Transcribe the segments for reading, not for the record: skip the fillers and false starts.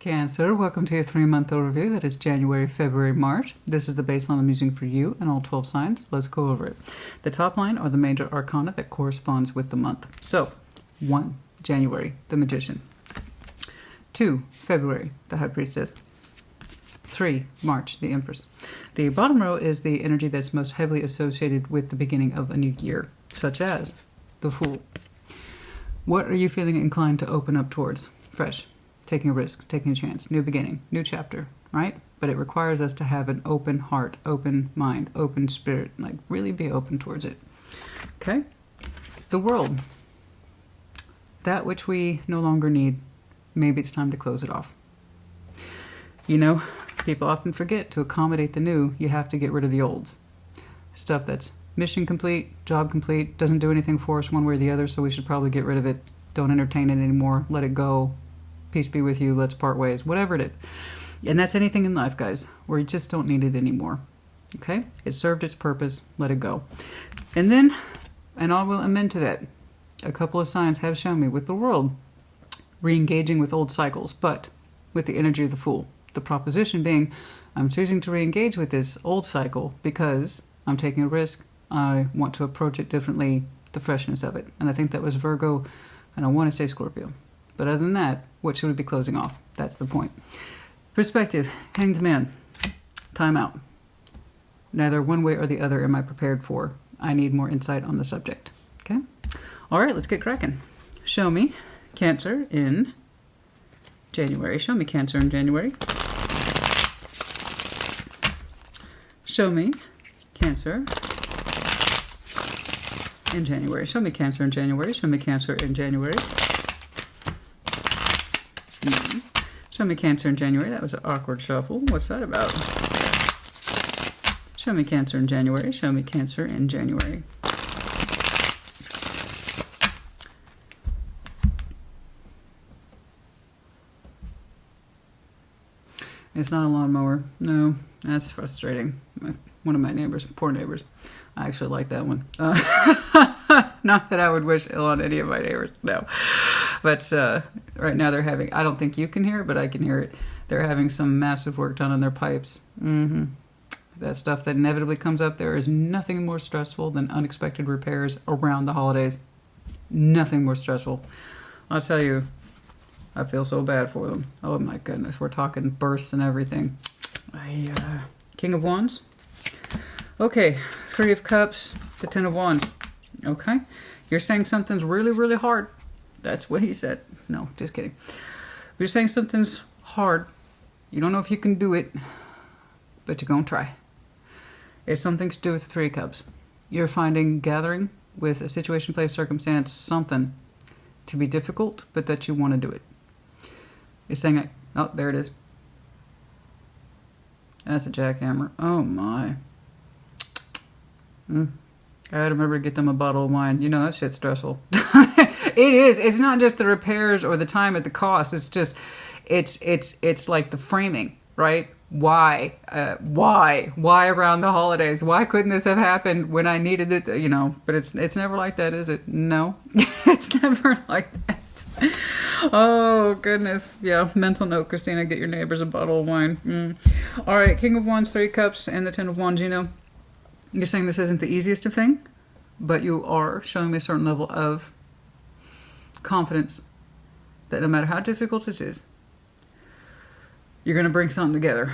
Cancer, welcome to your 3-month overview. That is January, February, March. This is the baseline I'm using for you and all 12 signs. Let's go over it. The top line are the major arcana that corresponds with the month. So, 1, January, the Magician. 2, February, the High Priestess. 3, March, the Empress. The bottom row is the energy that's most heavily associated with the beginning of a new year, such as the Fool. What are you feeling inclined to open up towards? Fresh. Taking a risk, taking a chance, new beginning, new chapter, right? But it requires us to have an open heart, open mind, open spirit, like really be open towards it. Okay? The World. That which we no longer need, maybe it's time to close it off. You know, people often forget to accommodate the new, you have to get rid of the olds. Stuff that's mission complete, job complete, doesn't do anything for us one way or the other, so we should probably get rid of it. Don't entertain it anymore, let it go. Peace be with you, let's part ways, whatever it is. And that's anything in life, guys, where you just don't need it anymore. Okay? It served its purpose, let it go. And then, and I will amend to that, a couple of signs have shown me with the World, re-engaging with old cycles, but with the energy of the Fool. The proposition being, I'm choosing to re-engage with this old cycle because I'm taking a risk, I want to approach it differently, the freshness of it. And I think that was Virgo, and I want to say Scorpio. But other than that, what should we be closing off? That's the point. Perspective, Hanged Man, time out. Neither one way or the other am I prepared for. I need more insight on the subject. Okay? All right, let's get cracking. Show me Cancer in January. Show me Cancer in January. Show me Cancer in January. Show me Cancer in January. Show me Cancer in January. Show me Cancer in January. That was an awkward shuffle. What's that about? Show me Cancer in January. Show me Cancer in January. It's not a lawnmower. No, that's frustrating. One of my neighbors, poor neighbors. I actually like that one. Not that I would wish ill on any of my neighbors. No. But right now they're having, I don't think you can hear it, but I can hear it. They're having some massive work done on their pipes. That stuff that inevitably comes up, there is nothing more stressful than unexpected repairs around the holidays. Nothing more stressful. I'll tell you, I feel so bad for them. Oh my goodness, we're talking bursts and everything. King of Wands. Okay, 3 of Cups, the 10 of Wands. Okay, you're saying something's really, really hard. That's what he said. No, just kidding. You're saying something's hard. You don't know if you can do it, but you're going to try. It's something to do with the 3 of Cups. You're finding gathering with a situation, place, circumstance, something to be difficult, but that you want to do it. You're saying, oh, there it is. That's a jackhammer. Oh, my. I gotta remember to get them a bottle of wine. You know, that shit's stressful. It is. It's not just the repairs or the time at the cost. It's just, it's like the framing, right? Why? Why around the holidays? Why couldn't this have happened when I needed it? You know, but it's never like that, is it? No, it's never like that. Oh, goodness. Yeah, mental note, Christina, get your neighbors a bottle of wine. All right, King of Wands, 3 cups, and the 10 of Wands, you know. You're saying this isn't the easiest of thing, but you are showing me a certain level of confidence that no matter how difficult it is, you're going to bring something together.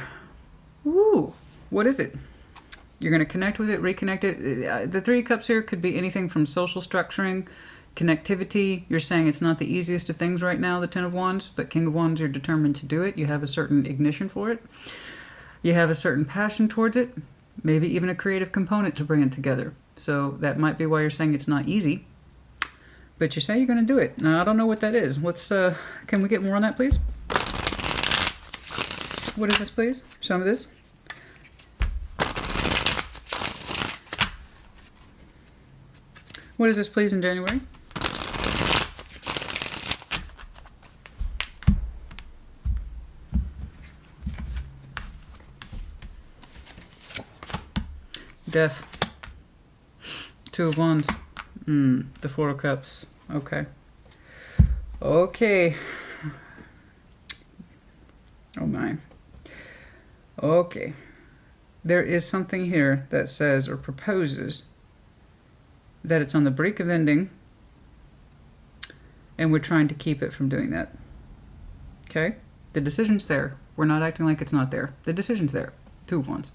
Woo! What is it? You're going to connect with it, reconnect it. The 3 cups here could be anything from social structuring, connectivity. You're saying it's not the easiest of things right now, the 10 of Wands, but King of Wands, you're determined to do it. You have a certain ignition for it. You have a certain passion towards it. Maybe even a creative component to bring it together. So that might be why you're saying it's not easy. But you say you're going to do it. Now, I don't know what that is. Let's, can we get more on that, please? What is this, please? Show me this. What is this, please, in January? Death. 2 of Wands. The 4 of Cups. Okay. Okay. Oh my. Okay. There is something here that says or proposes that it's on the brink of ending, and we're trying to keep it from doing that. Okay? The decision's there. We're not acting like it's not there. The decision's there. Two of Wands.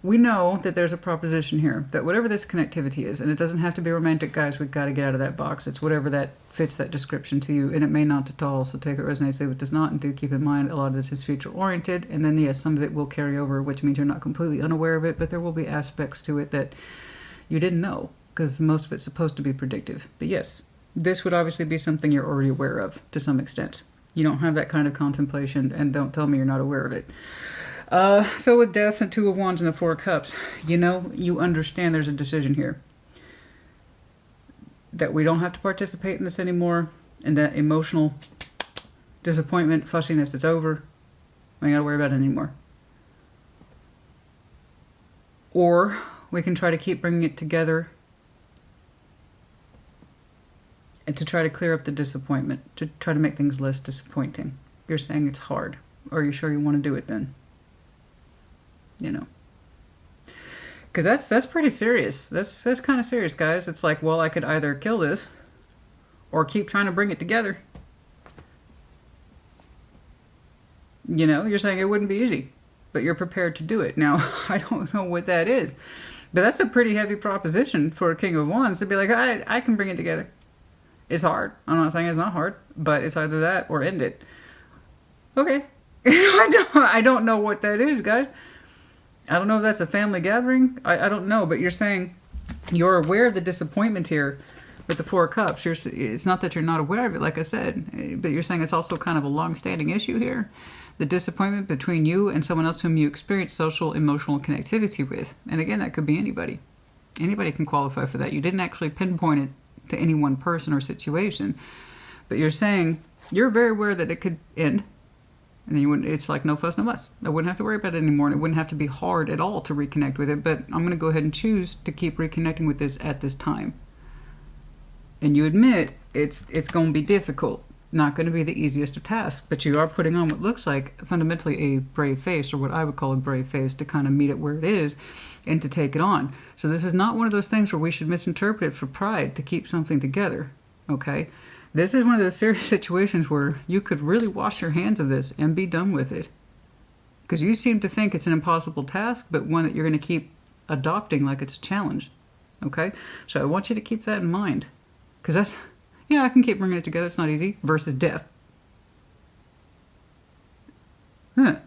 We know that there's a proposition here that whatever this connectivity is, and it doesn't have to be romantic, guys, we've got to get out of that box. It's whatever that fits that description to you, and it may not at all, so take it resonates if it does not, and do keep in mind a lot of this is future oriented, and then yes, some of it will carry over, which means you're not completely unaware of it, but there will be aspects to it that you didn't know, because most of it's supposed to be predictive. But yes, this would obviously be something you're already aware of to some extent. You don't have that kind of contemplation, and don't tell me you're not aware of it. So with Death and Two of Wands and the Four of Cups, you know, you understand there's a decision here. That we don't have to participate in this anymore, and that emotional disappointment, fussiness, it's over. We ain't gotta worry about it anymore. Or we can try to keep bringing it together and to try to clear up the disappointment, to try to make things less disappointing. You're saying it's hard. Are you sure you want to do it then? You know, because that's pretty serious. That's kind of serious, guys. It's like, well, I could either kill this or keep trying to bring it together. You know, you're saying it wouldn't be easy, but you're prepared to do it. Now, I don't know what that is, but that's a pretty heavy proposition for a King of Wands to be like, I can bring it together. It's hard. I'm not saying it's not hard, but it's either that or end it. Okay. I don't know what that is, guys. I don't know if that's a family gathering. I don't know, but you're saying you're aware of the disappointment here with the Four of Cups. It's not that you're not aware of it, like I said, but you're saying it's also kind of a long-standing issue here. The disappointment between you and someone else whom you experience social, emotional connectivity with. And again, that could be anybody. Anybody can qualify for that. You didn't actually pinpoint it to any one person or situation. But you're saying you're very aware that it could end. And then you wouldn't, it's like no fuss, no fuss. I wouldn't have to worry about it anymore, and it wouldn't have to be hard at all to reconnect with it, but I'm going to go ahead and choose to keep reconnecting with this at this time. And you admit it's going to be difficult, not going to be the easiest of tasks, but you are putting on what looks like fundamentally a brave face, or what I would call a brave face, to kind of meet it where it is and to take it on. So this is not one of those things where we should misinterpret it for pride to keep something together, okay? This is one of those serious situations where you could really wash your hands of this and be done with it. Because you seem to think it's an impossible task, but one that you're going to keep adopting like it's a challenge. Okay? So I want you to keep that in mind. Because that's, yeah, I can keep bringing it together, it's not easy, versus death. Huh.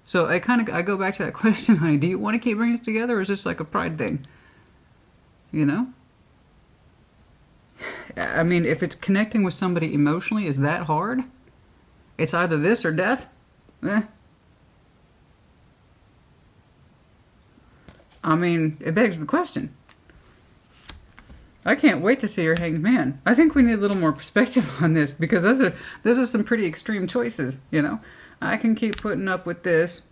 So I go back to that question, honey, do you want to keep bringing it together, or is this like a pride thing? You know? I mean, if it's connecting with somebody emotionally is that hard, it's either this or death. I mean, it begs the question. I can't wait to see your Hanged Man. I think we need a little more perspective on this, because those are some pretty extreme choices, you know. I can keep putting up with this.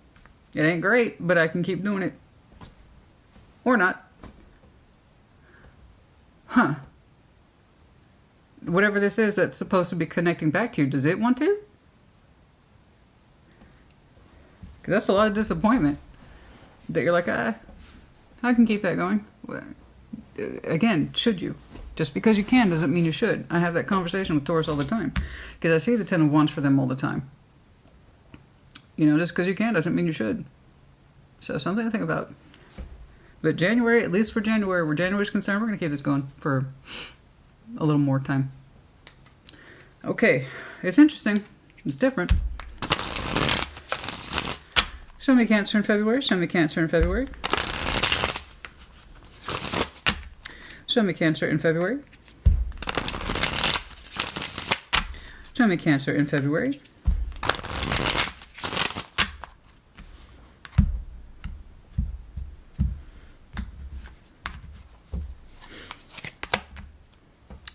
It ain't great, but I can keep doing it. Or not. Huh. Whatever this is that's supposed to be connecting back to you, does it want to? Because that's a lot of disappointment. That you're like, I can keep that going. Again, should you? Just because you can doesn't mean you should. I have that conversation with Taurus all the time. Because I see the Ten of Wands for them all the time. You know, just because you can doesn't mean you should. So something to think about. But January, at least for January, where January's concerned, we're going to keep this going for a little more time. Okay, it's interesting. It's different. Show me Cancer in February. Show me Cancer in February. Show me Cancer in February. Show me Cancer in February.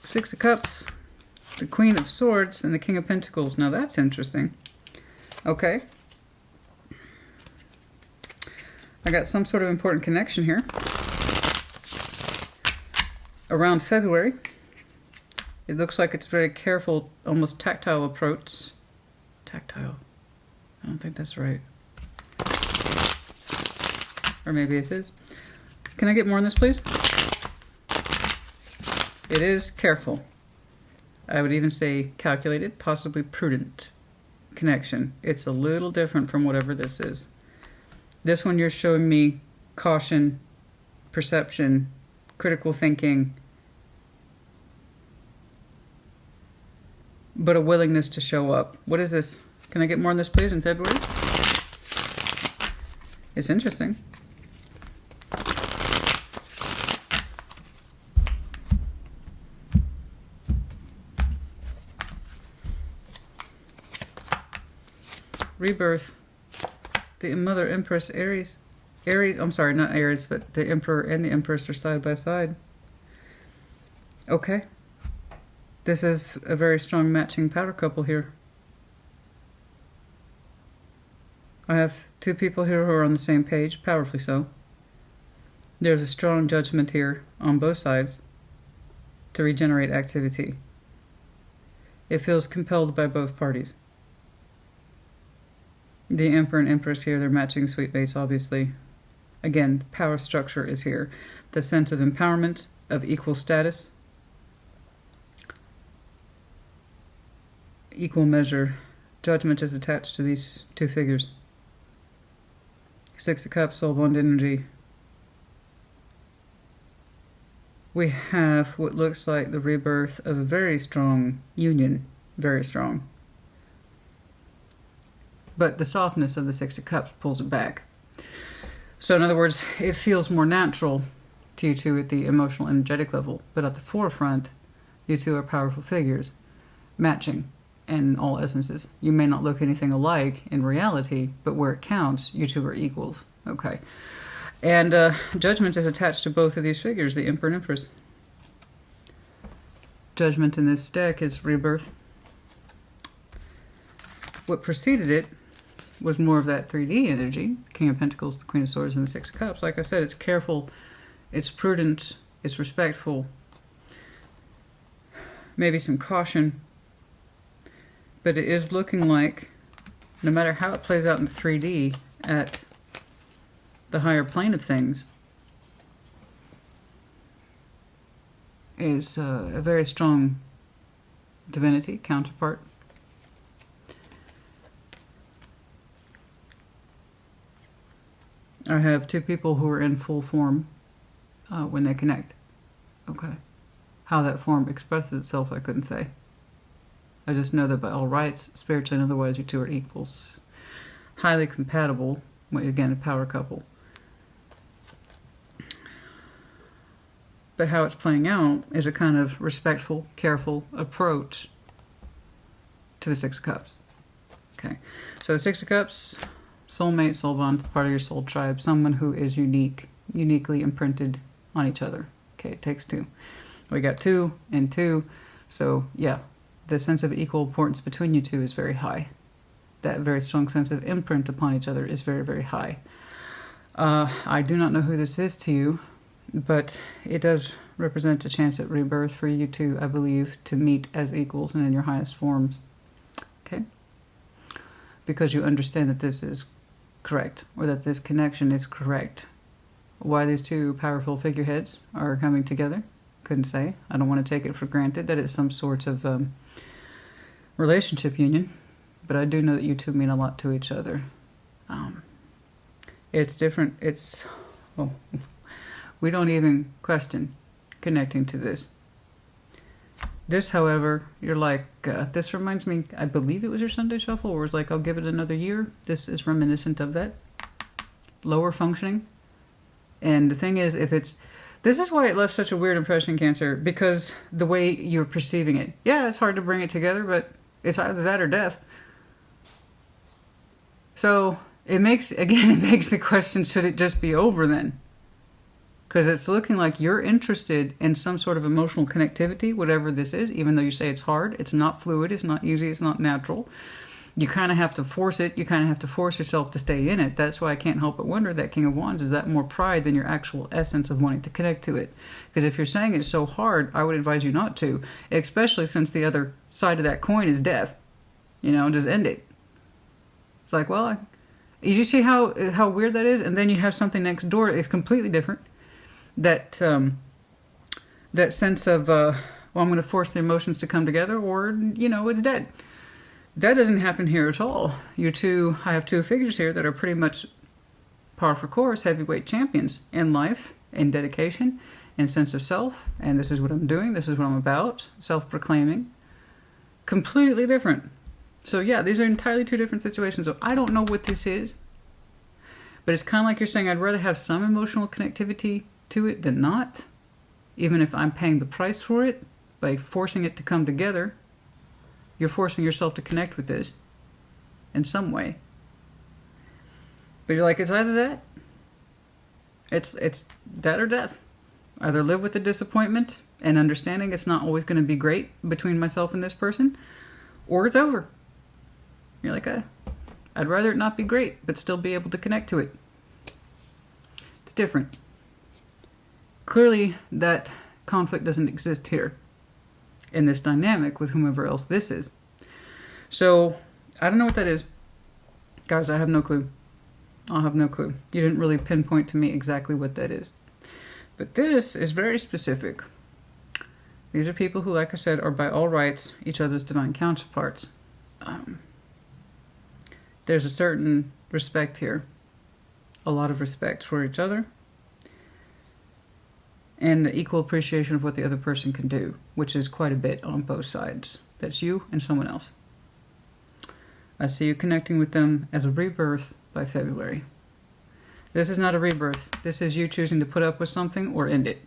Six of Cups, the Queen of Swords, and the King of Pentacles. Now that's interesting. Okay. I got some sort of important connection here. Around February, it looks like it's very careful, almost tactile approach Tactile. I don't think that's right. Or maybe it is. Can I get more on this, please? It is careful. I would even say calculated, possibly prudent connection. It's a little different from whatever this is. This one you're showing me caution, perception, critical thinking, but a willingness to show up. What is this? Can I get more on this, please, in February? It's interesting. Rebirth. The Mother Empress, Aries. Aries, I'm sorry, not Aries, but the Emperor and the Empress are side by side. Okay. This is a very strong matching power couple here. I have two people here who are on the same page, powerfully so. There's a strong judgment here on both sides to regenerate activity. It feels compelled by both parties. The Emperor and Empress here, they're matching sweet mates, obviously. Again, power structure is here. The sense of empowerment, of equal status, equal measure. Judgment is attached to these two figures. Six of Cups, soul bond energy. We have what looks like the rebirth of a very strong union. Very strong. But the softness of the Six of Cups pulls it back. So in other words, it feels more natural to you two at the emotional, energetic level. But at the forefront, you two are powerful figures, matching in all essences. You may not look anything alike in reality, but where it counts, you two are equals. Okay. And judgment is attached to both of these figures, the Emperor and Empress. Judgment in this deck is rebirth. What preceded it was more of that 3D energy, King of Pentacles, the Queen of Swords, and the Six of Cups. Like I said, it's careful, it's prudent, it's respectful, maybe some caution, but it is looking like, no matter how it plays out in 3D at the higher plane of things, is a very strong divinity, counterpart. I have two people who are in full form when they connect. Okay. How that form expresses itself, I couldn't say. I just know that by all rights, spiritually and otherwise, you two are equals. Highly compatible. Again, a power couple. But how it's playing out is a kind of respectful, careful approach to the Six of Cups. Okay. So the Six of Cups... soulmate, soul bond, part of your soul tribe, someone who is unique, uniquely imprinted on each other. Okay, it takes two. We got 2 and 2, so yeah, the sense of equal importance between you two is very high. That very strong sense of imprint upon each other is very, very high. I do not know who this is to you, but it does represent a chance at rebirth for you two, I believe, to meet as equals and in your highest forms. Okay? Because you understand that this is correct, or that this connection is correct. Why these two powerful figureheads are coming together, couldn't say. I don't want to take it for granted that it's some sort of relationship union, but I do know that you two mean a lot to each other. It's different. It's... oh, we don't even question connecting to this. This, however, you're like, this reminds me, I believe it was your Sunday Shuffle, where it's like, I'll give it another year. This is reminiscent of that. Lower functioning. And the thing is, if it's, this is why it left such a weird impression, Cancer, because the way you're perceiving it. Yeah, it's hard to bring it together, but it's either that or death. So, it makes the question, should it just be over then? Because it's looking like you're interested in some sort of emotional connectivity, whatever this is, even though you say it's hard. It's not fluid, it's not easy, it's not natural. You kind of have to force it. You kind of have to force yourself to stay in it. That's why I can't help but wonder that King of Wands, is that more pride than your actual essence of wanting to connect to it? Because if you're saying it's so hard, I would advise you not to, especially since the other side of that coin is death. You know, just end it. It's like, well, you see how weird that is? And then you have something next door. It's completely different. That sense of, well, I'm going to force the emotions to come together, or, it's dead. That doesn't happen here at all. I have two figures here that are pretty much par for course heavyweight champions in life, in dedication, in sense of self, and this is what I'm doing, this is what I'm about, self-proclaiming. Completely different. So yeah, these are entirely two different situations. So I don't know what this is, but it's kind of like you're saying, I'd rather have some emotional connectivity to it than not, even if I'm paying the price for it by forcing it to come together. You're forcing yourself to connect with this in some way. But you're like, it's either that. It's that or death. Either live with the disappointment and understanding it's not always going to be great between myself and this person, or it's over. You're like, I'd rather it not be great, but still be able to connect to it. It's different. Clearly, that conflict doesn't exist here in this dynamic with whomever else this is. So, I don't know what that is. Guys, I have no clue. I'll have no clue. You didn't really pinpoint to me exactly what that is. But this is very specific. These are people who, like I said, are by all rights each other's divine counterparts. There's a certain respect here. A lot of respect for each other. And equal appreciation of what the other person can do, which is quite a bit on both sides. That's you and someone else. I see you connecting with them as a rebirth by February. This is not a rebirth. This is you choosing to put up with something or end it.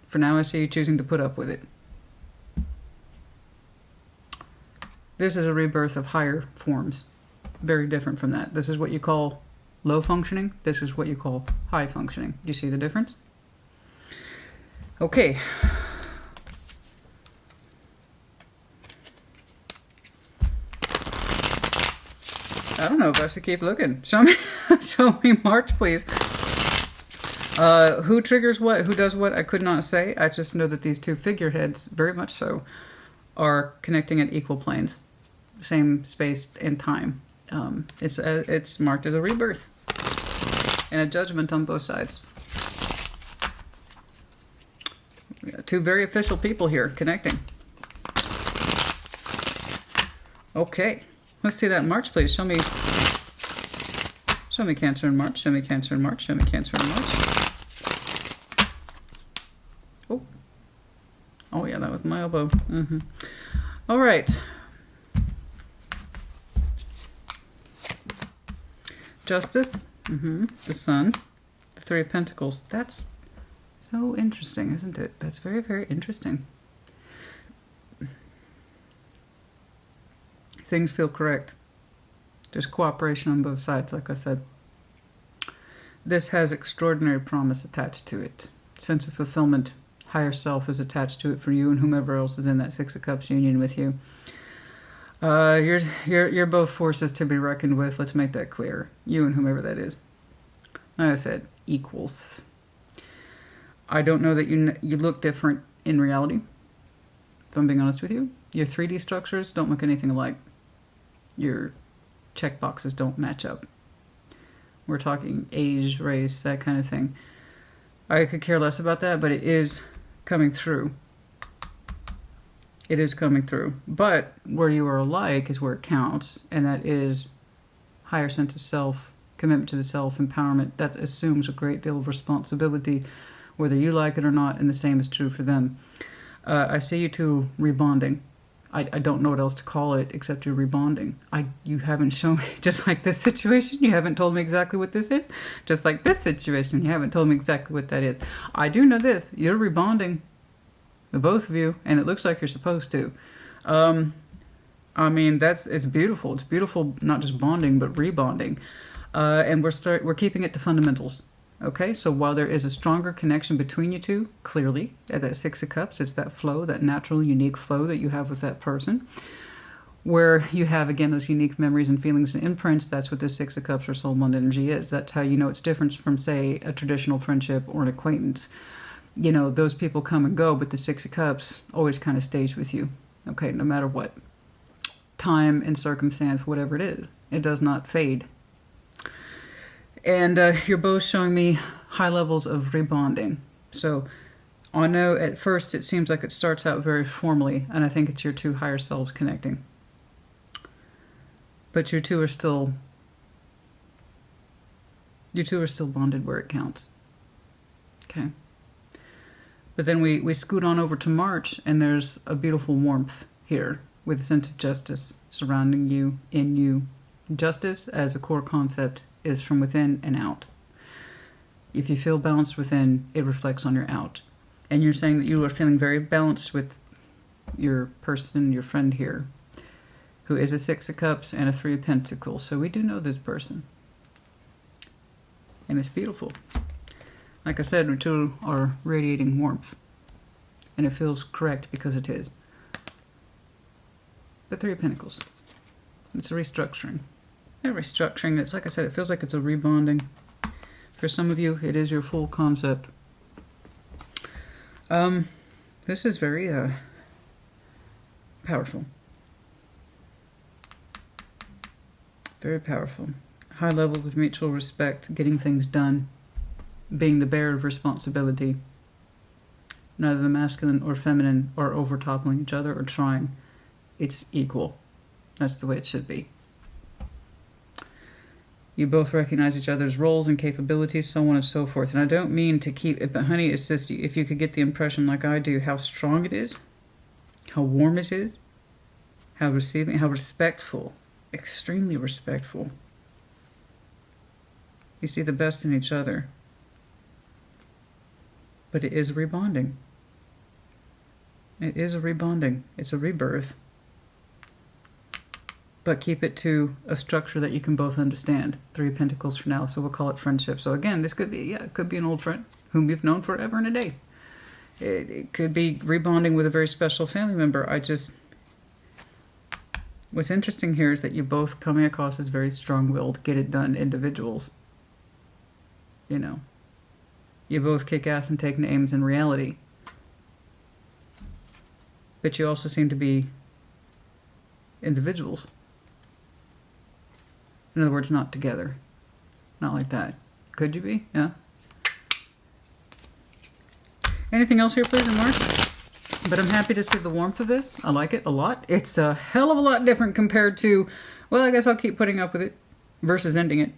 For now, I see you choosing to put up with it. This is a rebirth of higher forms. Very different from that. This is what you call low functioning. This is what you call high functioning. Do you see the difference? Okay. I don't know if I should keep looking. Show me March, please. Who triggers what? Who does what? I could not say. I just know that these two figureheads, very much so, are connecting at equal planes, same space and time. It's marked as a rebirth and a judgment on both sides. We got two very official people here connecting. Okay. Let's see that March, please. Show me Cancer in March. Show me Cancer in March. Show me Cancer in March. Oh yeah, that was my elbow. All right. Justice. The Sun. The Three of Pentacles. That's so interesting, isn't it? That's very, very interesting. Things feel correct. There's cooperation on both sides, like I said. This has extraordinary promise attached to it. Sense of fulfillment, higher self is attached to it for you and whomever else is in that Six of Cups union with you. You're both forces to be reckoned with. Let's make that clear. You and whomever that is. Like I said, equals. I don't know that you look different in reality, if I'm being honest with you. Your 3D structures don't look anything alike. Your checkboxes don't match up. We're talking age, race, that kind of thing. I could care less about that, but it is coming through. It is coming through. But where you are alike is where it counts, and that is higher sense of self, commitment to the self, empowerment. That assumes a great deal of responsibility, whether you like it or not, and the same is true for them. I see you two rebonding. I don't know what else to call it except you're rebonding. You haven't shown me, just like this situation, you haven't told me exactly what this is. Just like this situation, you haven't told me exactly what that is. I do know this, you're rebonding, the both of you, and it looks like you're supposed to. I mean, it's beautiful. It's beautiful, not just bonding, but rebonding. And we're keeping it to fundamentals. Okay, so while there is a stronger connection between you two, clearly, at that Six of Cups, it's that flow, that natural, unique flow that you have with that person, where you have, again, those unique memories and feelings and imprints. That's what the Six of Cups or soul bond energy is. That's how you know it's different from, say, a traditional friendship or an acquaintance. You know, those people come and go, but the Six of Cups always kind of stays with you, okay, no matter what. time and circumstance, whatever it is. It does not fade. And you're both showing me high levels of rebonding. So I know at first it seems like it starts out very formally, and I think it's your two higher selves connecting. But you two are still bonded where it counts. Okay. But then we scoot on over to March, and there's a beautiful warmth here with a sense of justice surrounding you, in you. Justice as a core concept is from within and out. If you feel balanced within, it reflects on your out. And you're saying that you are feeling very balanced with your person, your friend here, who is a Six of Cups and a Three of Pentacles. So we do know this person. And it's beautiful. Like I said, we two are radiating warmth. And it feels correct because it is. The Three of Pentacles. It's a restructuring. Yeah, restructuring. It's like I said, it feels like it's a rebonding. For some of you, it is your full concept. This is very powerful. Very powerful. High levels of mutual respect, getting things done, being the bearer of responsibility. Neither the masculine or feminine are over-toppling each other or trying. It's equal. That's the way it should be. You both recognize each other's roles and capabilities, so on and so forth. And I don't mean to keep it, but honey, it's just, if you could get the impression like I do, how strong it is, how warm it is, how receiving, how respectful, extremely respectful. You see the best in each other. But it is rebonding. It is a rebonding. It's a rebirth. But keep it to a structure that you can both understand. Three of Pentacles for now, so we'll call it friendship. So again, this could be, yeah, it could be an old friend whom you've known forever and a day. It could be rebonding with a very special family member. What's interesting here is that you both coming across as very strong-willed, get-it-done individuals. You know. You both kick ass and take names in reality. But you also seem to be individuals. In other words, not together. Not like that. Could you be? Yeah. Anything else here, please, in March? But I'm happy to see the warmth of this. I like it a lot. It's a hell of a lot different compared to, well, I guess I'll keep putting up with it versus ending it.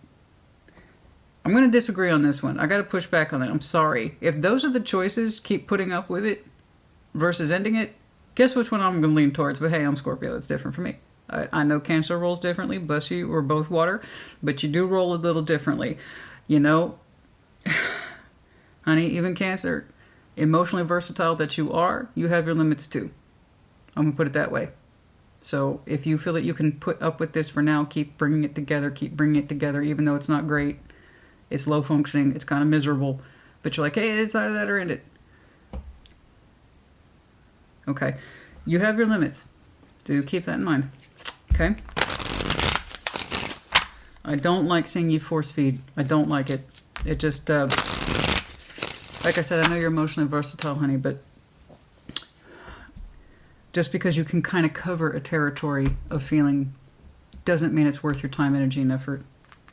I'm going to disagree on this one. I got to push back on that. I'm sorry. If those are the choices, keep putting up with it versus ending it, guess which one I'm going to lean towards. But hey, I'm Scorpio. It's different for me. I know Cancer rolls differently. Bless you, we're both water. But you do roll a little differently. You know, honey, even Cancer, emotionally versatile that you are, you have your limits too. I'm going to put it that way. So if you feel that you can put up with this for now, keep bringing it together. Keep bringing it together, even though it's not great. It's low functioning. It's kind of miserable. But you're like, hey, it's either that or end it. Okay. You have your limits. Do keep that in mind. Okay? I don't like seeing you force feed. I don't like it. It just, like I said, I know you're emotionally versatile, honey, but just because you can kind of cover a territory of feeling doesn't mean it's worth your time, energy, and effort.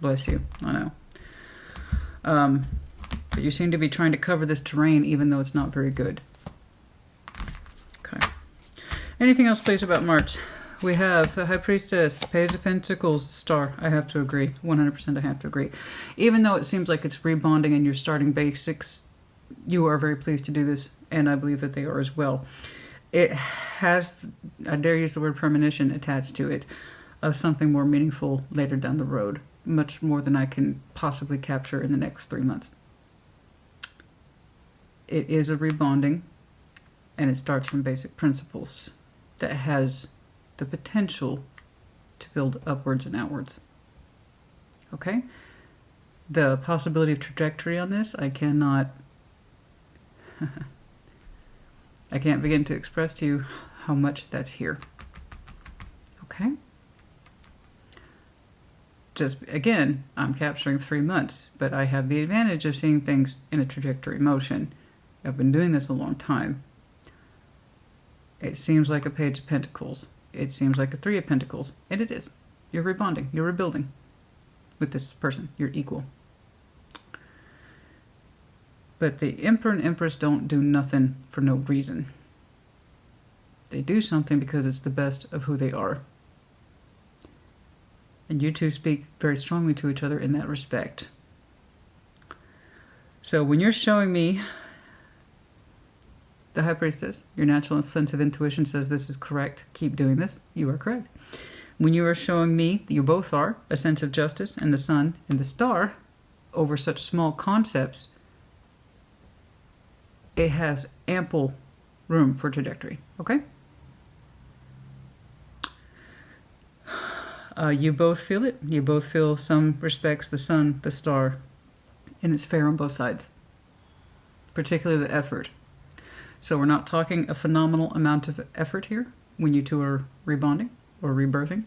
Bless you. I know. But you seem to be trying to cover this terrain even though it's not very good. Okay. Anything else, please, about March? We have the High Priestess, Page of Pentacles, Star. I have to agree. 100% I have to agree. Even though it seems like it's rebonding and you're starting basics, you are very pleased to do this, and I believe that they are as well. It has, I dare use the word premonition attached to it, of something more meaningful later down the road. Much more than I can possibly capture in the next 3 months. It is a rebonding, and it starts from basic principles that has the potential to build upwards and outwards. Okay? The possibility of trajectory on this, I cannot... I can't begin to express to you how much that's here. Okay? Just, again, I'm capturing 3 months, but I have the advantage of seeing things in a trajectory motion. I've been doing this a long time. It seems like a Page of Pentacles. it seems like a Three of Pentacles. And it is. You're rebonding. You're rebuilding with this person. You're equal. But the Emperor and Empress don't do nothing for no reason. They do something because it's the best of who they are. And you two speak very strongly to each other in that respect. So when you're showing me the High Priestess, your natural sense of intuition says this is correct. Keep doing this. You are correct. When you are showing me, you both are, a sense of justice and the Sun and the Star over such small concepts, it has ample room for trajectory. Okay? You both feel it. You both feel some respects the Sun, the Star, and it's fair on both sides, particularly the effort. So we're not talking a phenomenal amount of effort here when you two are rebonding or rebirthing.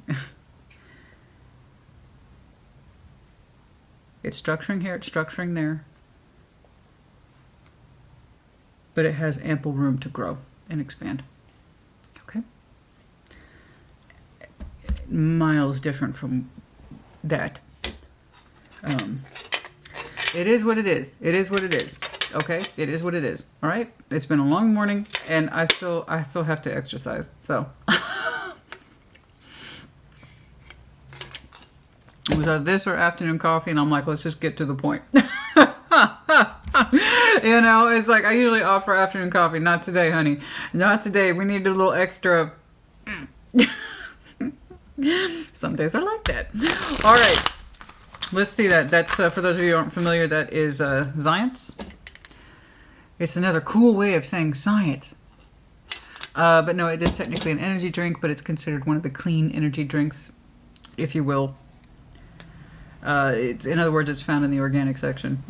It's structuring here, it's structuring there. But it has ample room to grow and expand. Okay? Miles different from that. It is what it is. It is what it is. Okay? It is what it is. All right? It's been a long morning, and I still have to exercise. So it was either this or afternoon coffee, and I'm like, let's just get to the point. You know, it's like I usually offer afternoon coffee. Not today, honey. Not today. We need a little extra. Some days are like that. All right. Let's see that. That's, for those of you who aren't familiar, that is science. It's another cool way of saying science. But no, it is technically an energy drink, but it's considered one of the clean energy drinks, if you will. In other words, it's found in the organic section.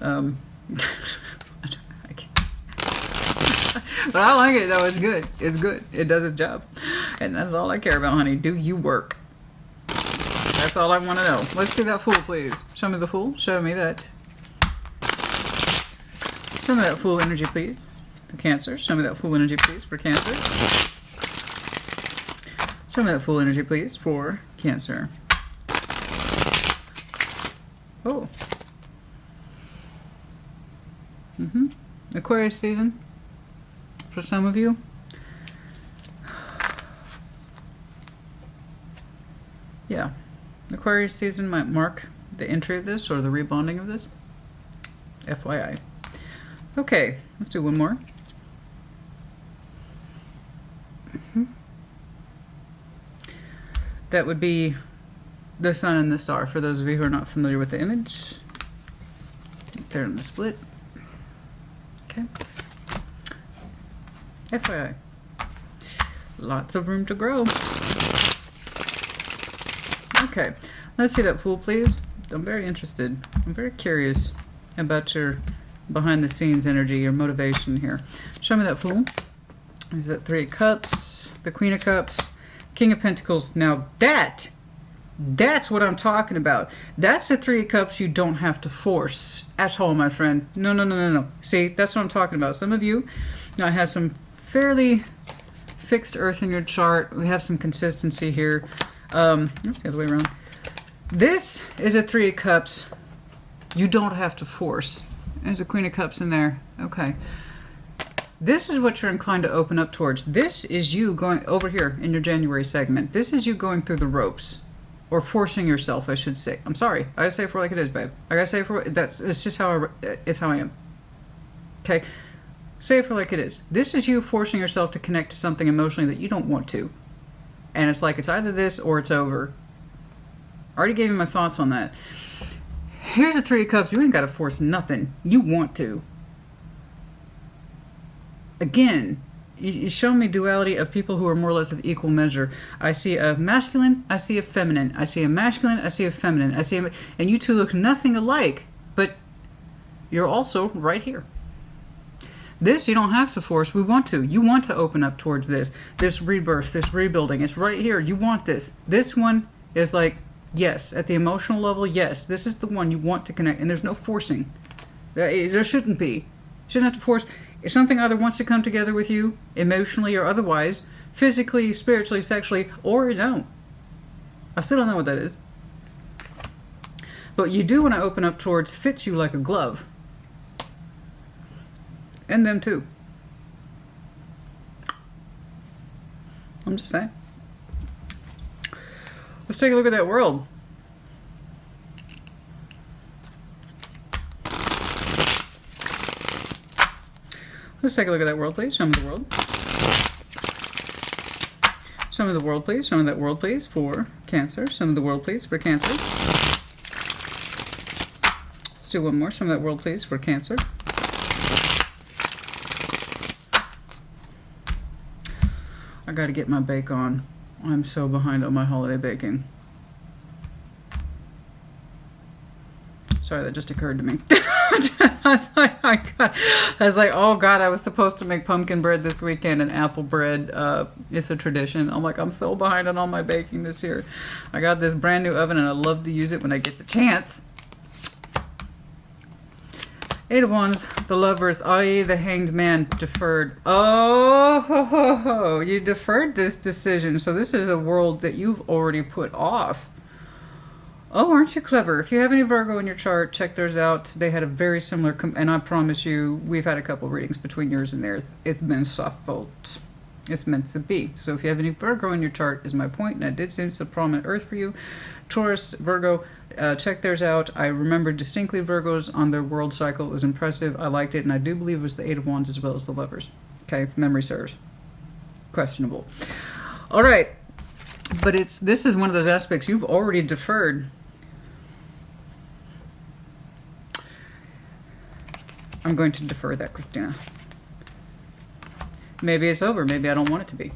But I like it, though. It's good. It's good. It does its job. And that's all I care about, honey. Do you work? That's all I want to know. Let's see that Fool, please. Show me the Fool. Show me that. Show me that Fool energy, please. For Cancer. Show me that Fool energy, please, for Cancer. Show me that Fool energy, please, for Cancer. Oh. Aquarius season. For some of you. Yeah. Aquarius season might mark the entry of this or the rebonding of this. FYI. Okay, let's do one more. That would be the Sun and the Star, for those of you who are not familiar with the image. There in the split. Okay. FYI. Lots of room to grow. Okay. Let's see that Fool, please. I'm very interested. I'm very curious about your behind-the-scenes energy, your motivation here. Show me that Fool. Is that Three of Cups, the Queen of Cups, King of Pentacles. Now that's what I'm talking about. That's the Three of Cups you don't have to force at all, my friend. No. See, that's what I'm talking about. Some of you now have some fairly fixed earth in your chart. We have some consistency here. Oops, the other way around. This is a Three of Cups you don't have to force. There's a Queen of Cups in there. Okay. This is what you're inclined to open up towards. This is you going over here in your January segment. This is you going through the ropes. Or forcing yourself, I should say. I'm sorry. I gotta say it for like it is, babe. I gotta say it for it's just how it's how I am. Okay? Say it for like it is. This is you forcing yourself to connect to something emotionally that you don't want to. And it's like it's either this or it's over. I already gave you my thoughts on that. Here's a Three of Cups. You ain't got to force nothing. You want to. Again, you show me duality of people who are more or less of equal measure. I see a masculine, I see a feminine. I see a masculine, I see a feminine. And you two look nothing alike, but you're also right here. This you don't have to force. We want to. You want to open up towards this rebirth, this rebuilding. It's right here. You want this. This one is like, yes, at the emotional level, yes, this is the one you want to connect. And there's no forcing. There shouldn't be. You shouldn't have to force. If something either wants to come together with you, emotionally or otherwise, physically, spiritually, sexually, or you don't. I still don't know what that is. But you do want to open up towards fits you like a glove. And them too. I'm just saying. Let's take a look at that world. Let's take a look at that world, please. Show me the world. Show me the world, please. Show me that world, please, for Cancer. Show me the world, please, for Cancer. Let's do one more. Show me that world, please, for Cancer. I gotta get my bake on. I'm so behind on my holiday baking. Sorry, that just occurred to me. I was like, oh God, I was supposed to make pumpkin bread this weekend and apple bread. It's a tradition. I'm like, I'm so behind on all my baking this year. I got this brand new oven and I love to use it when I get the chance. Eight of Wands, the Lovers, i.e. the Hanged Man, deferred. Oh, you deferred this decision. So this is a world that you've already put off. Oh, aren't you clever? If you have any Virgo in your chart, check theirs out. They had a very similar, and I promise you, we've had a couple readings between yours and theirs. It's been shuffled. It's meant to be. So if you have any Virgo in your chart, is my point, and I did sense a prominent Earth for you. Taurus, Virgo, check theirs out. I remember distinctly Virgos on their world cycle. It was impressive. I liked it, and I do believe it was the Eight of Wands as well as the Lovers. Okay, if memory serves. Questionable. All right, but this is one of those aspects you've already deferred. I'm going to defer that, Christina. Maybe it's over. Maybe I don't want it to be.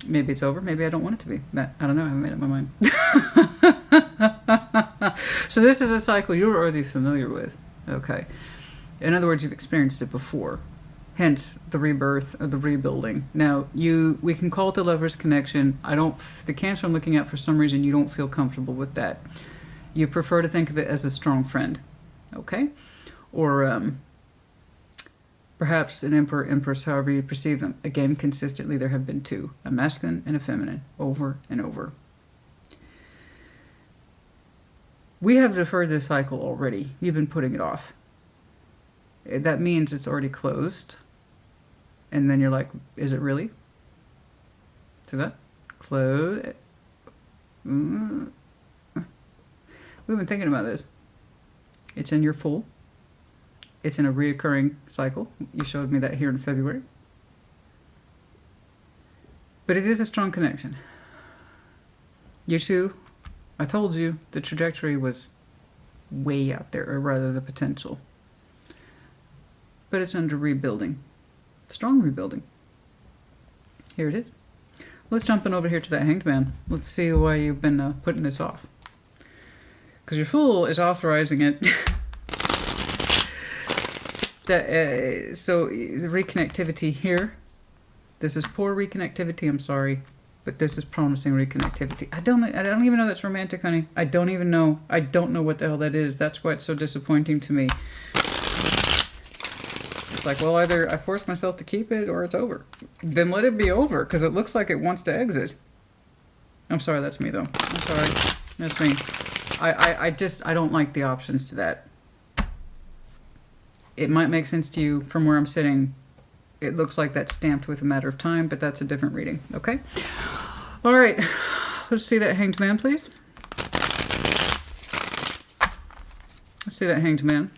Maybe it's over. Maybe I don't want it to be. I don't know. I haven't made up my mind. So this is a cycle you're already familiar with. Okay. In other words, you've experienced it before. Hence the rebirth or the rebuilding. Now, we can call it the Lover's connection. The Cancer I'm looking at, for some reason, you don't feel comfortable with that. You prefer to think of it as a strong friend. Okay? Or perhaps an emperor, empress, however you perceive them. Again, consistently there have been two, a masculine and a feminine, over and over. We have deferred this cycle already. You've been putting it off. That means it's already closed. And then you're like, is it really? See that? Close. We've been thinking about this. It's in your full. It's in a reoccurring cycle. You showed me that here in February. But it is a strong connection. You two, I told you the trajectory was way out there, or rather the potential. But it's under rebuilding. Strong rebuilding. Here it is. Let's jump in over here to that Hanged Man. Let's see why you've been putting this off. Because your Fool is authorizing it. So the reconnectivity here, this is poor reconnectivity, I'm sorry, but this is promising reconnectivity. I don't even know that's romantic, honey. I don't know what the hell that is. That's why it's so disappointing to me. It's like, well, either I force myself to keep it or it's over. Then let it be over, because it looks like it wants to exit. I'm sorry, that's me though. I'm sorry, that's me. I don't like the options to that. It might make sense to you from where I'm sitting. It looks like that's stamped with a matter of time, but that's a different reading, okay? All right, let's see that Hanged Man, please. Let's see that Hanged Man.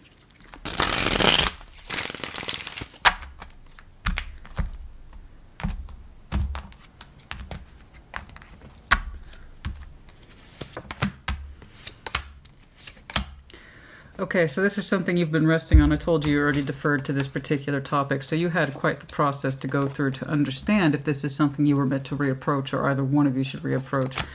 Okay, so this is something you've been resting on. I told you already deferred to this particular topic, so you had quite the process to go through to understand if this is something you were meant to reapproach or either one of you should reapproach.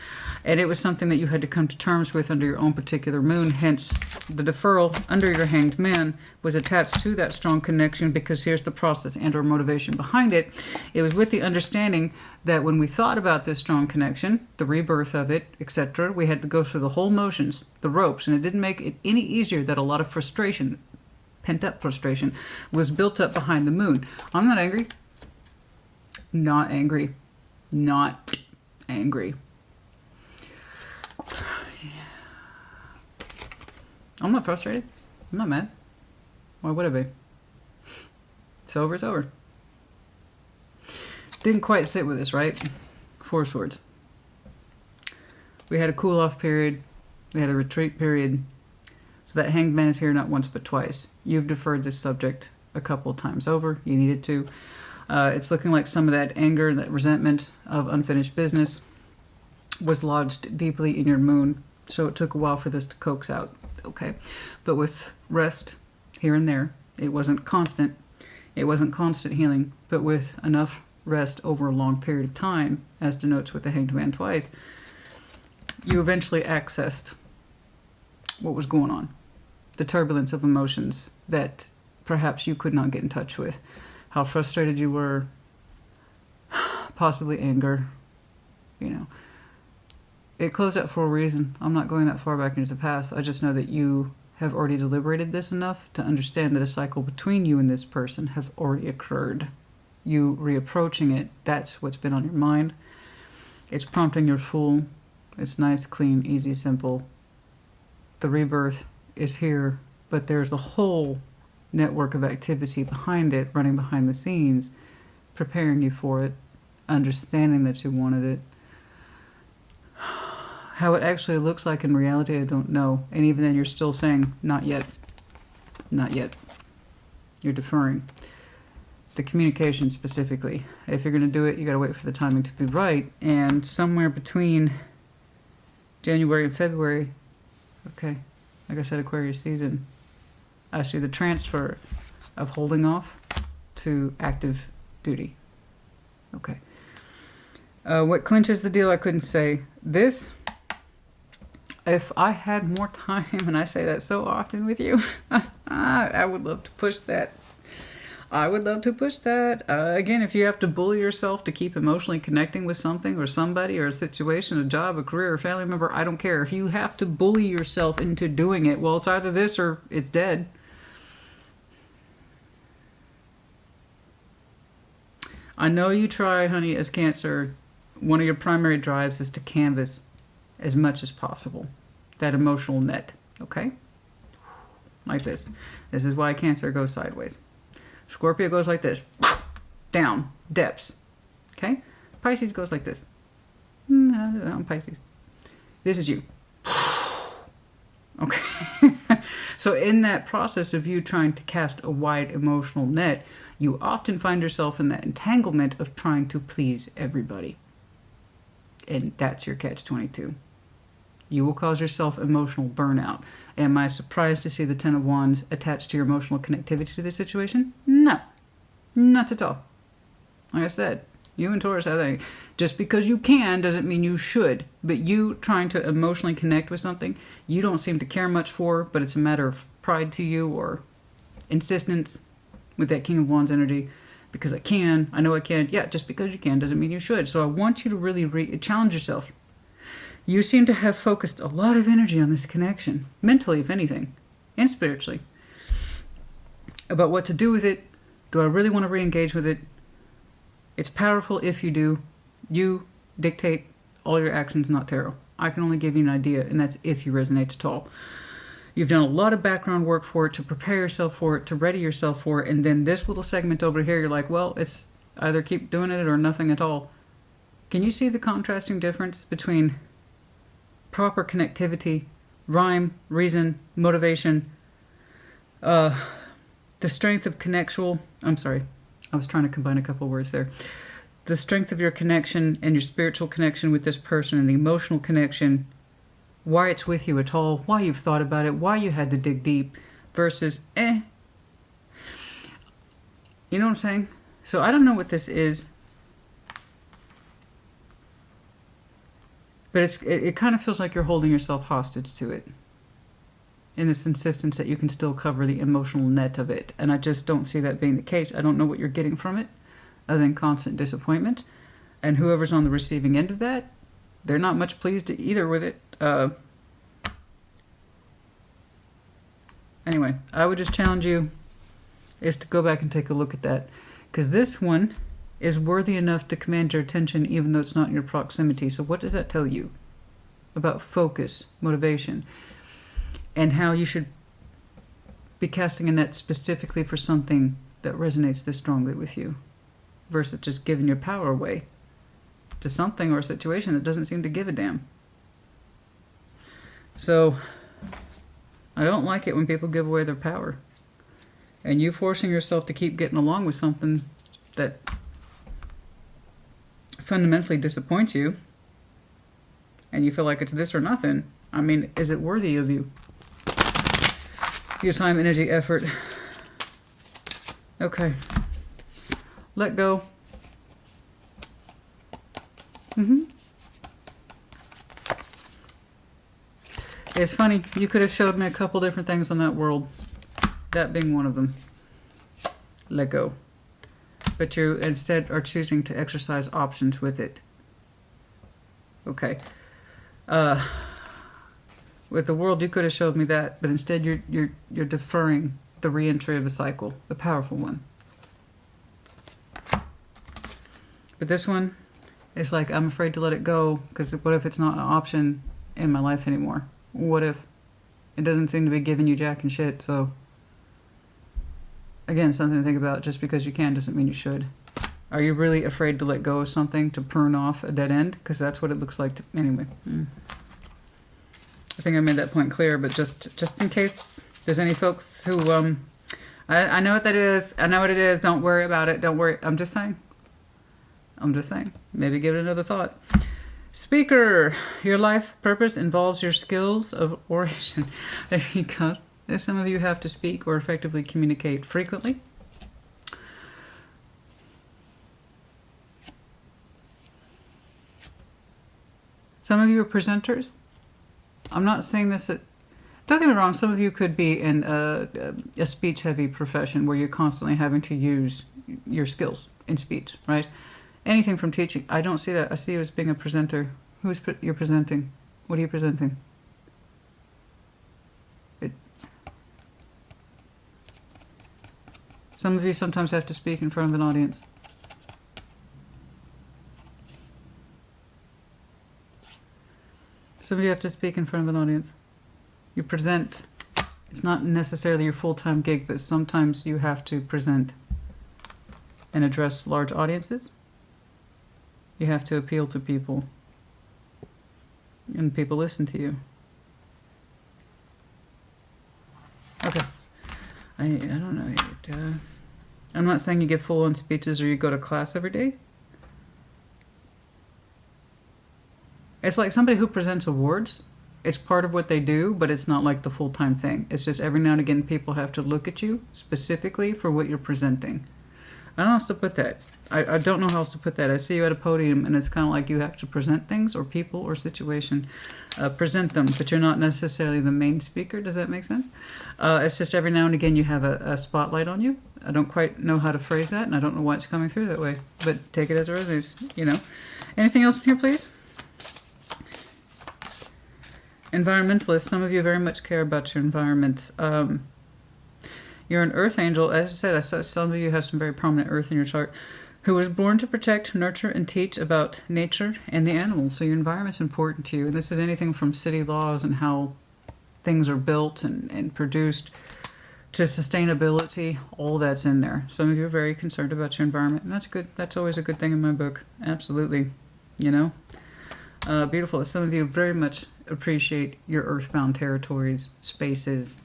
And it was something that you had to come to terms with under your own particular moon, hence the deferral under your Hanged Man was attached to that strong connection, because here's the process and or motivation behind it. It was with the understanding that when we thought about this strong connection, the rebirth of it, etc., we had to go through the whole motions, the ropes, and it didn't make it any easier that a lot of frustration, pent-up frustration, was built up behind the moon. I'm not angry. Not angry. Not angry. I'm not frustrated. I'm not mad. Why would I be? It's over, it's over. Didn't quite sit with us, right? Four of Swords. We had a cool-off period. We had a retreat period. So that Hanged Man is here not once but twice. You've deferred this subject a couple of times over. You needed to. It's looking like some of that anger, that resentment of unfinished business was lodged deeply in your moon. So it took a while for this to coax out. Okay. But with rest here and there, it wasn't constant. It wasn't constant healing. But with enough rest over a long period of time, as denotes with the Hanged Man twice, you eventually accessed what was going on. The turbulence of emotions that perhaps you could not get in touch with. How frustrated you were, possibly anger, you know. It closed out for a reason. I'm not going that far back into the past. I just know that you have already deliberated this enough to understand that a cycle between you and this person has already occurred. You reapproaching it, that's what's been on your mind. It's prompting your Fool. It's nice, clean, easy, simple. The rebirth is here, but there's a whole network of activity behind it, running behind the scenes, preparing you for it, understanding that you wanted it. How it actually looks like in reality, I don't know. And even then, you're still saying, not yet. Not yet. You're deferring. The communication specifically. If you're going to do it, you got to wait for the timing to be right. And somewhere between January and February, okay, like I said, Aquarius season, I see the transfer of holding off to active duty. Okay. What clinches the deal, I couldn't say. This, if I had more time, and I say that so often with you, I would love to push that. I would love to push that. Again, if you have to bully yourself to keep emotionally connecting with something or somebody or a situation, a job, a career, a family member, I don't care. If you have to bully yourself into doing it, well, it's either this or it's dead. I know you try, honey, as Cancer. One of your primary drives is to canvas as much as possible. That emotional net, okay? Like this. This is why Cancer goes sideways. Scorpio goes like this. Down. Depths. Okay? Pisces goes like this. I'm Pisces. This is you. Okay? So in that process of you trying to cast a wide emotional net, you often find yourself in that entanglement of trying to please everybody. And that's your catch-22. You will cause yourself emotional burnout. Am I surprised to see the Ten of Wands attached to your emotional connectivity to this situation? No. Not at all. Like I said, you and Taurus, I think, just because you can doesn't mean you should. But you trying to emotionally connect with something you don't seem to care much for, but it's a matter of pride to you or insistence with that King of Wands energy. Because I can. I know I can. Yeah, just because you can doesn't mean you should. So I want you to really challenge yourself. You seem to have focused a lot of energy on this connection, mentally, if anything, and spiritually, about what to do with it. Do I really want to re-engage with it? It's powerful if you do. You dictate all your actions, not tarot. I can only give you an idea, and that's if you resonate at all. You've done a lot of background work for it, to prepare yourself for it, to ready yourself for it, and then this little segment over here, you're like, well, it's either keep doing it or nothing at all. Can you see the contrasting difference between proper connectivity, rhyme, reason, motivation, the strength of connectual, I'm sorry, I was trying to combine a couple words there. The strength of your connection and your spiritual connection with this person and the emotional connection, why it's with you at all, why you've thought about it, why you had to dig deep, versus, You know what I'm saying? So I don't know what this is, but it kind of feels like you're holding yourself hostage to it, in this insistence that you can still cover the emotional net of it. And I just don't see that being the case. I don't know what you're getting from it, other than constant disappointment. And whoever's on the receiving end of that, they're not much pleased either with it. Anyway, I would just challenge you is to go back and take a look at that. Because this one, is worthy enough to command your attention even though it's not in your proximity. So what does that tell you about focus, motivation, and how you should be casting a net specifically for something that resonates this strongly with you versus just giving your power away to something or a situation that doesn't seem to give a damn. So I don't like it when people give away their power. And you forcing yourself to keep getting along with something that fundamentally disappoints you, and you feel like it's this or nothing. I mean, is it worthy of you? Your time, energy, effort. Okay. Let go. It's funny, you could have showed me a couple different things on that world. That being one of them. Let go. But you instead are choosing to exercise options with it. Okay. With the world, you could have showed me that, but instead you're deferring the re-entry of a cycle, the powerful one. But this one, it's like I'm afraid to let it go, because what if it's not an option in my life anymore? What if it doesn't seem to be giving you jack and shit? So again, something to think about. Just because you can doesn't mean you should. Are you really afraid to let go of something, to prune off a dead end? Because that's what it looks like to, anyway. I think I made that point clear, but just in case there's any folks who I know what that is. I know what it is. Don't worry about it. Don't worry. I'm just saying. Maybe give it another thought. Speaker, your life purpose involves your skills of oration. There you go. Some of you have to speak or effectively communicate frequently. Some of you are presenters. I'm not saying this. Don't get me wrong. Some of you could be in a speech-heavy profession where you're constantly having to use your skills in speech, right? Anything from teaching. I don't see that. I see you as being a presenter. You're presenting? What are you presenting? Some of you sometimes have to speak in front of an audience. Some of you have to speak in front of an audience. You present. It's not necessarily your full-time gig, but sometimes you have to present and address large audiences. You have to appeal to people, and people listen to you. Okay. I don't know. I'm not saying you give full-on speeches or you go to class every day. It's like somebody who presents awards. It's part of what they do, but it's not like the full-time thing. It's just every now and again people have to look at you specifically for what you're presenting. I don't know how else to put that. I don't know how else to put that. I see you at a podium, and it's kind of like you have to present things or people or situation. Present them, but you're not necessarily the main speaker. Does that make sense? It's just every now and again you have a spotlight on you. I don't quite know how to phrase that, and I don't know why it's coming through that way. But take it as it resonates, you know. Anything else in here, please? Environmentalists. Some of you very much care about your environment. You're an earth angel. As I said, I saw some of you have some very prominent earth in your chart, who was born to protect, nurture, and teach about nature and the animals. So your environment's important to you. And this is anything from city laws and how things are built and produced to sustainability. All that's in there. Some of you are very concerned about your environment, and that's good. That's always a good thing in my book. Absolutely. You know? Beautiful. Some of you very much appreciate your earthbound territories, spaces.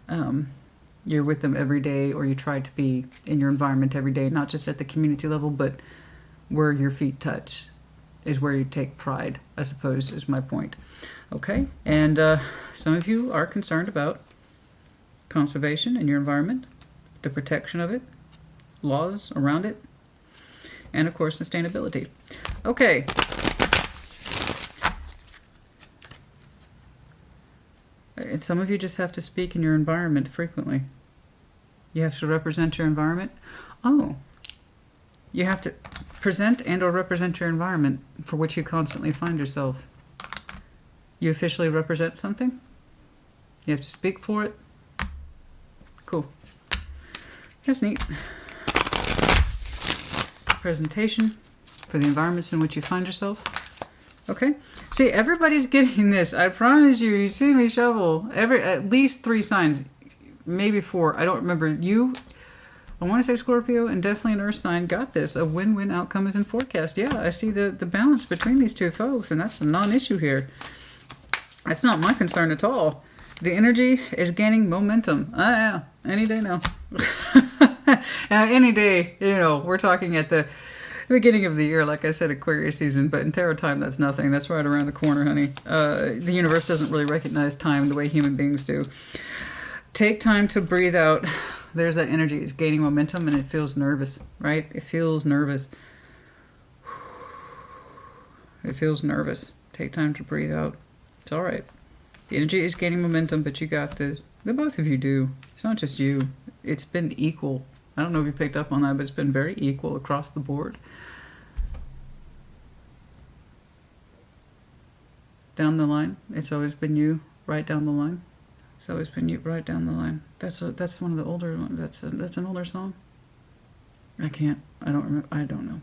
You're with them every day, or you try to be in your environment every day, not just at the community level, but where your feet touch is where you take pride, I suppose, is my point. Okay? And some of you are concerned about conservation in your environment, the protection of it, laws around it, and, of course, sustainability. Okay. And some of you just have to speak in your environment frequently. You have to represent your environment. Oh, you have to present and or represent your environment for which you constantly find yourself. You officially represent something. You have to speak for it. Cool. That's neat. presentation for the environments in which you find yourself. Okay? See, everybody's getting this. I promise you. You see me shovel. At least 3 signs. Maybe 4. I don't remember. You, I want to say Scorpio, and definitely an Earth sign got this. A win-win outcome is in forecast. Yeah, I see the balance between these two folks, and that's a non-issue here. That's not my concern at all. The energy is gaining momentum. Yeah, any day now. Any day, you know, we're talking at the beginning of the year, like I said, Aquarius season, but in tarot time, that's nothing. That's right around the corner, honey. The universe doesn't really recognize time the way human beings do. Take time to breathe out. There's that energy. It's gaining momentum, and it feels nervous, right? It feels nervous. It feels nervous. Take time to breathe out. It's all right. The energy is gaining momentum, but you got this. The both of you do. It's not just you. It's been equal. I don't know if you picked up on that, but it's been very equal across the board. Down the line, it's always been you, right down the line. It's always been you, right down the line. That's one of the older ones. That's an older song. I don't remember. I don't know.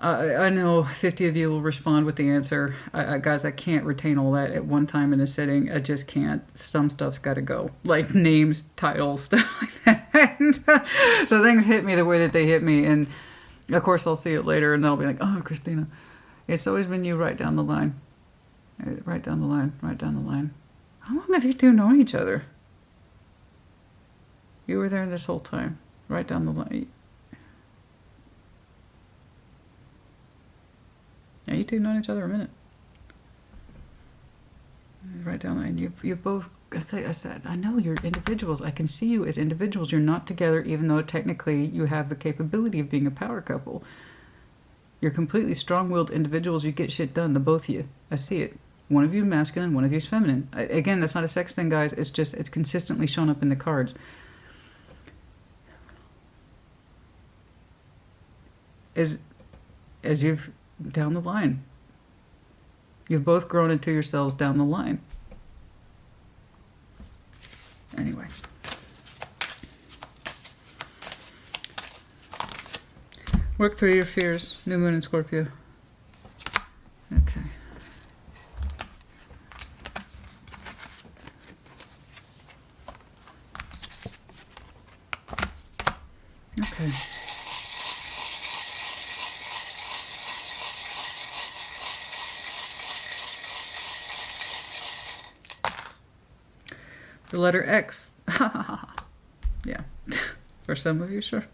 I know 50 of you will respond with the answer. Guys, I can't retain all that at one time in a sitting. I just can't. Some stuff's got to go. Like names, titles, stuff like that. So things hit me the way that they hit me. And, of course, I'll see it later, and they'll be like, oh, Christina, it's always been you right down the line. Right down the line, right down the line. How long have you two known each other? You were there this whole time. Right down the line. Yeah, you two known each other a minute. Right down the line. You both, I said, I know you're individuals. I can see you as individuals. You're not together, even though technically you have the capability of being a power couple. You're completely strong-willed individuals. You get shit done, the both of you. I see it. One of you masculine, one of you is feminine. Again, that's not a sex thing, guys. It's just, it's consistently shown up in the cards. As you've, down the line. You've both grown into yourselves down the line. Anyway. Work through your fears. New moon in Scorpio. Okay. Okay. The letter X. Yeah. For some of you, sure.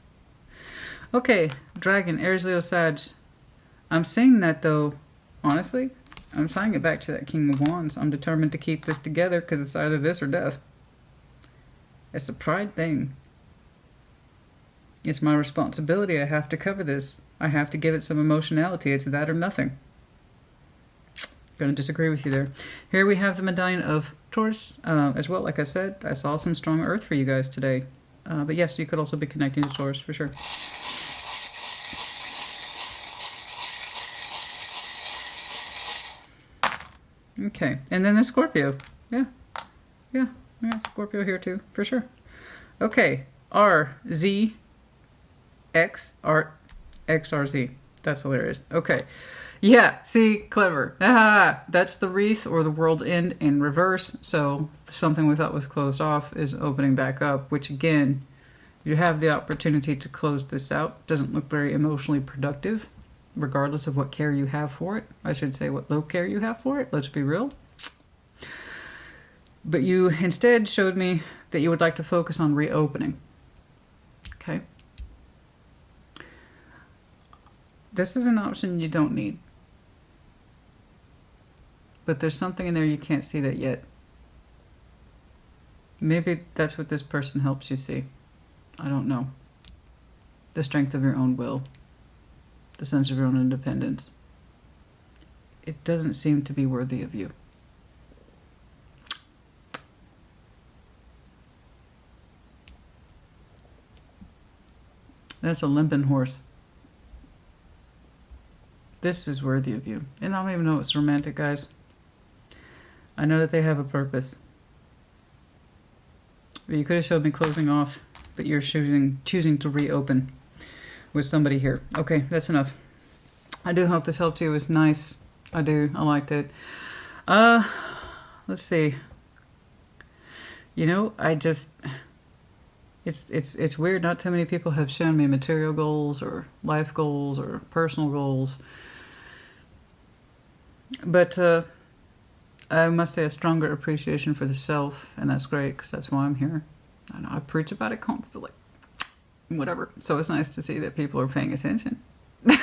Okay, Dragon, Aries, Leo, Sag. I'm saying that, though, honestly, I'm tying it back to that King of Wands. I'm determined to keep this together because it's either this or death. It's a pride thing. It's my responsibility. I have to cover this. I have to give it some emotionality. It's that or nothing. Going to disagree with you there. Here we have the medallion of Taurus as well. Like I said, I saw some strong earth for you guys today. But yes, you could also be connecting to Taurus for sure. Okay, and then there's Scorpio. Yeah, Scorpio here too, for sure. Okay, R, Z, X, R, X, R, Z. That's hilarious. Okay. Yeah, see, clever. Ah, that's the wreath or the world end in reverse. So something we thought was closed off is opening back up, which again, you have the opportunity to close this out. Doesn't look very emotionally productive, regardless of what care you have for it. I should say what low care you have for it. Let's be real. But you instead showed me that you would like to focus on reopening. Okay? This is an option you don't need. But there's something in there you can't see that yet. Maybe that's what this person helps you see. I don't know. The strength of your own will. The sense of your own independence. It doesn't seem to be worthy of you. That's a limping horse. This is worthy of you. And I don't even know it's romantic, guys. I know that they have a purpose. But you could have showed me closing off, but you're choosing to reopen. with somebody here. Okay, that's enough. I do hope this helped you. It was nice. I do. I liked it. Let's see. You know, I just... It's weird. Not too many people have shown me material goals or life goals or personal goals. But I must say a stronger appreciation for the self, and that's great because that's why I'm here. I know I preach about it constantly. Whatever. So it's nice to see that people are paying attention. You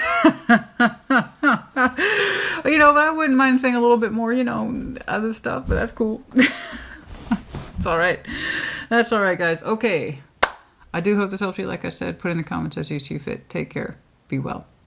know, but I wouldn't mind saying a little bit more, you know, other stuff, but that's cool. It's all right. That's all right, guys. Okay. I do hope this helps you. Like I said, put in the comments as you see fit. Take care. Be well.